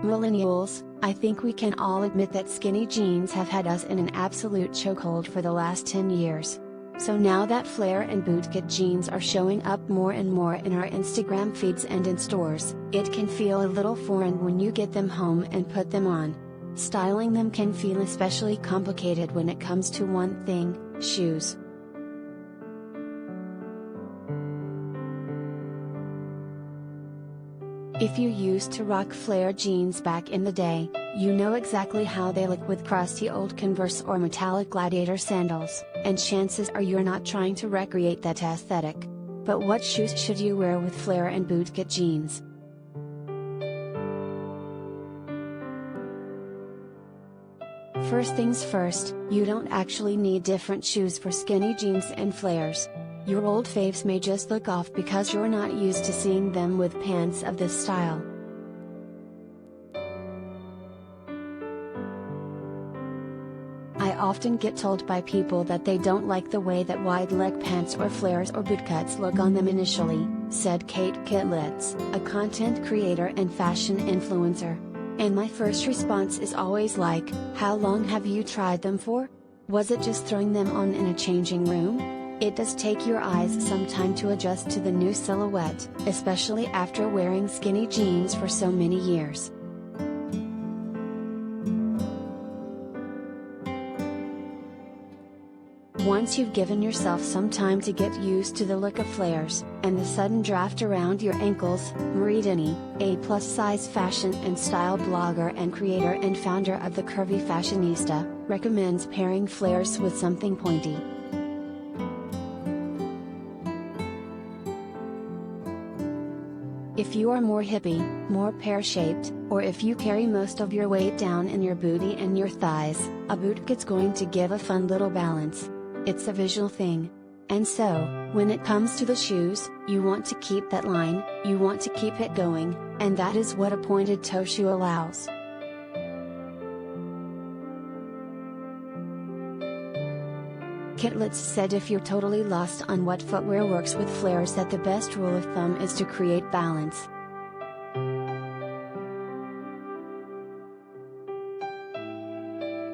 Millennials, I think we can all admit that skinny jeans have had us in an absolute chokehold for the last 10 years. So now that flare and bootcut jeans are showing up more and more in our Instagram feeds and in stores, it can feel a little foreign when you get them home and put them on. Styling them can feel especially complicated when it comes to one thing, shoes. If you used to rock flare jeans back in the day, you know exactly how they look with crusty old Converse or metallic gladiator sandals, and chances are you're not trying to recreate that aesthetic. But what shoes should you wear with flare and bootcut jeans? First things first, you don't actually need different shoes for skinny jeans and flares. Your old faves may just look off because you're not used to seeing them with pants of this style. I often get told by people that they don't like the way that wide leg pants or flares or bootcuts look on them initially, said Kate Kitlitz, a content creator and fashion influencer. And my first response is always like, how long have you tried them for? Was it just throwing them on in a changing room? It does take your eyes some time to adjust to the new silhouette, especially after wearing skinny jeans for so many years. Once you've given yourself some time to get used to the look of flares, and the sudden draft around your ankles, Marie Denny, a plus-size fashion and style blogger and creator and founder of The Curvy Fashionista, recommends pairing flares with something pointy. If you are more hippie, more pear-shaped, or if you carry most of your weight down in your booty and your thighs, a bootkat's going to give a fun little balance. It's a visual thing. And so, when it comes to the shoes, you want to keep that line, you want to keep it going, and that is what a pointed toe shoe allows. Kitlitz said if you're totally lost on what footwear works with flares, that the best rule of thumb is to create balance.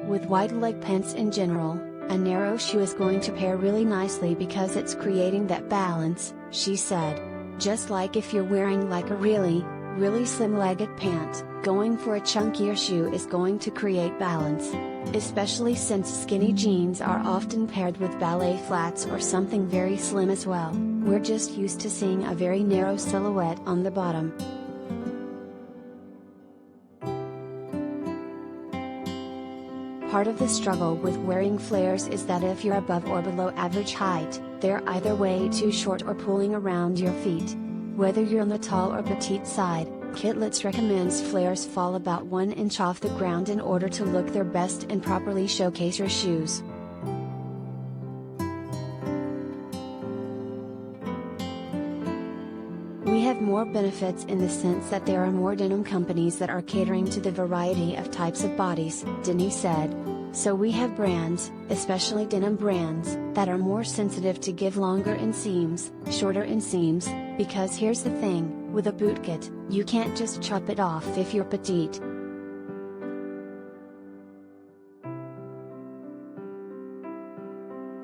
With wide leg pants in general, a narrow shoe is going to pair really nicely because it's creating that balance, she said. Just like if you're wearing like a really slim-legged pant, going for a chunkier shoe is going to create balance. Especially since skinny jeans are often paired with ballet flats or something very slim as well, we're just used to seeing a very narrow silhouette on the bottom. Part of the struggle with wearing flares is that if you're above or below average height, they're either way too short or pulling around your feet. Whether you're on the tall or petite side, Kitlitz recommends flares fall about 1 inch off the ground in order to look their best and properly showcase your shoes. We have more benefits in the sense that there are more denim companies that are catering to the variety of types of bodies, Denny said. So we have brands, especially denim brands, that are more sensitive to give longer inseams, shorter inseams, because here's the thing, with a bootcut, you can't just chop it off if you're petite.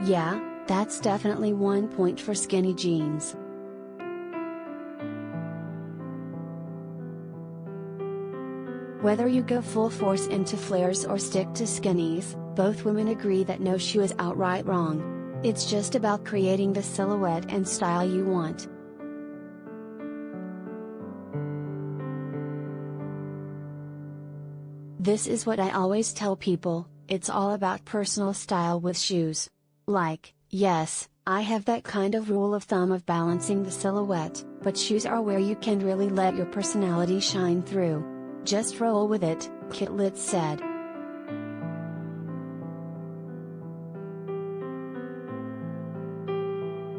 Yeah, that's definitely one point for skinny jeans. Whether you go full force into flares or stick to skinnies, both women agree that no shoe is outright wrong. It's just about creating the silhouette and style you want. This is what I always tell people, it's all about personal style with shoes. Like, yes, I have that kind of rule of thumb of balancing the silhouette, but shoes are where you can really let your personality shine through. Just roll with it, Kitlitz said.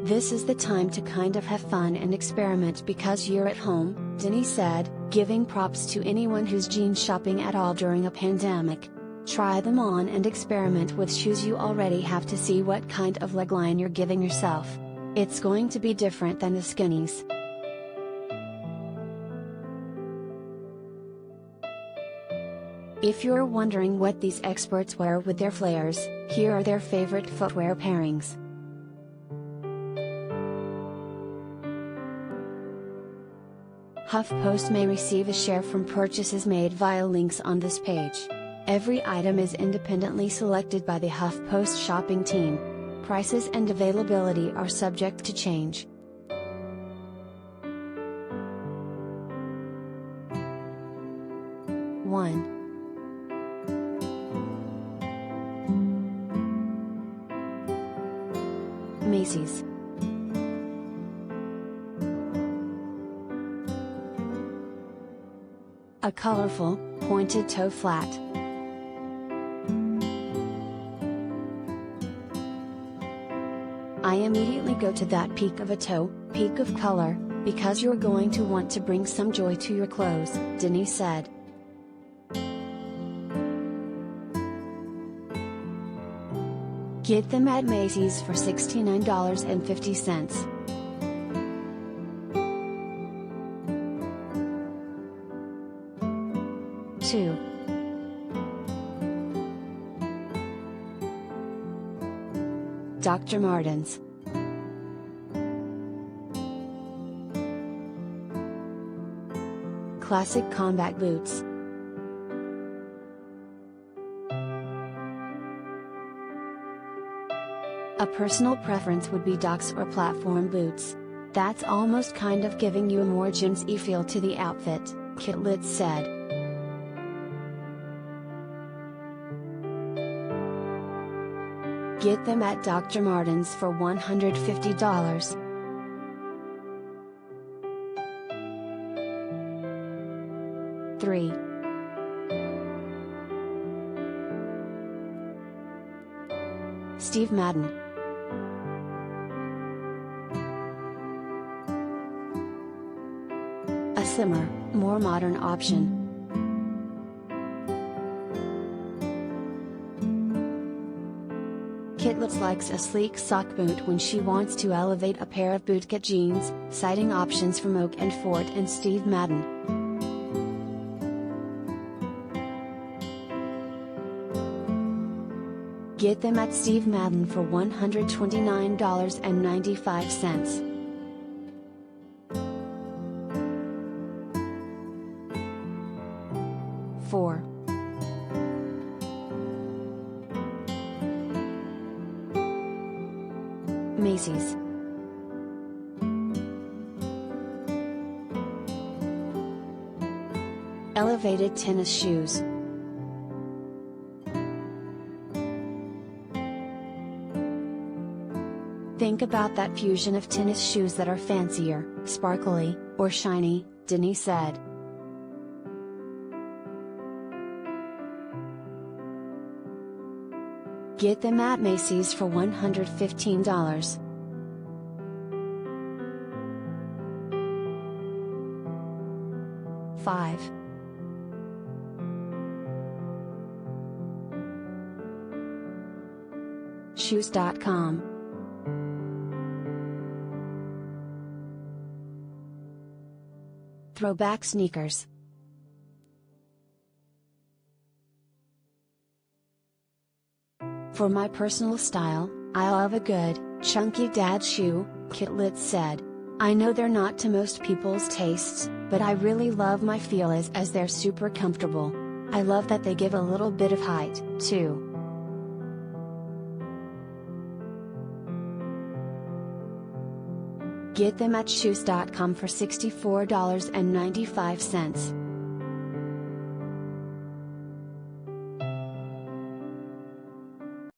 This is the time to kind of have fun and experiment because you're at home, Denny said, giving props to anyone who's jean shopping at all during a pandemic. Try them on and experiment with shoes you already have to see what kind of leg line you're giving yourself. It's going to be different than the skinnies. If you're wondering what these experts wear with their flares, here are their favorite footwear pairings. HuffPost may receive a share from purchases made via links on this page. Every item is independently selected by the HuffPost shopping team. Prices and availability are subject to change. One. Macy's. A colorful, pointed toe flat. I immediately go to that peak of a toe, peak of color, because you're going to want to bring some joy to your clothes, Denise said. Get them at Macy's for $69.50. Two. Dr. Martens. Classic combat boots. A personal preference would be Docs or platform boots. That's almost kind of giving you a more gyms-y feel to the outfit, Kitlitz said. Get them at Dr. Martens for $150. Three. Steve Madden. A slimmer, more modern option. Kitlitz likes a sleek sock boot when she wants to elevate a pair of bootcut jeans, citing options from Oak and Fort and Steve Madden. Get them at Steve Madden for $129.95. 4. Macy's. Elevated tennis shoes. Think about that fusion of tennis shoes that are fancier, sparkly, or shiny, Denise said. Get them at Macy's for $115. 5. Shoes.com. Throwback sneakers. For my personal style, I love a good, chunky dad shoe, Kitlitz said. I know they're not to most people's tastes, but I really love my feel as they're super comfortable. I love that they give a little bit of height, too. Get them at shoes.com for $64.95.